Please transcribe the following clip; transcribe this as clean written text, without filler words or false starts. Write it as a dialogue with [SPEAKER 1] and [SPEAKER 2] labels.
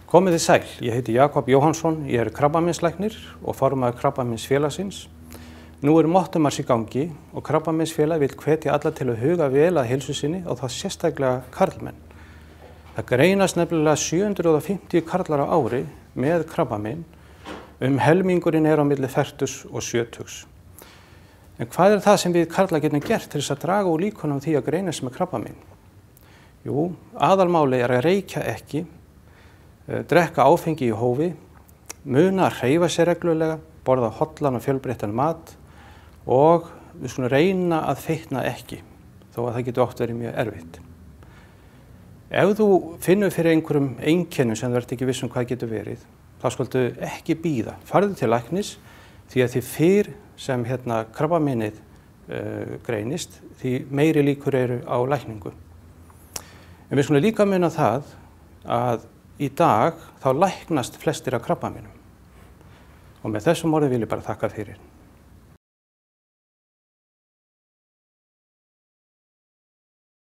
[SPEAKER 1] Komið þið sæl, ég heiti Jakob Jóhannsson, ég er krabbameinslæknir og formaður Krabbameinsfélagsins. Nú mottumars í gangi og Krabbameinsfélag vill hvetja alla til að huga vel að heilsu sinni og það sérstaklega karlmenn. Það greinast nefnilega 750 karlar á ári með krabbamein, helmingurinn á milli 40 og 70. En hvað það sem við karlar getum gert til þess að draga úr líkunum því að greinast með krabbamein? Jú, aðalmáli að reykja ekki, drekka áfengi í hófi, muna að hreyfa sér reglulega, borða hollan og fjölbreyttan mat og við skulum reyna að fitna ekki, þó að það getur oft verið mjög erfitt. Ef þú finnur fyrir einhverjum einkennum sem þú ert ekki viss hvað getur verið, þá skaltu ekki bíða. Farðu til læknis því að því fyrr sem krabbameinið greinist, því meiri líkur eru á lækningu. En við skulum líka muna það að í dag þá læknast flestir af krabbameinum. Og með þessum orðum vil ég bara þakka fyrir.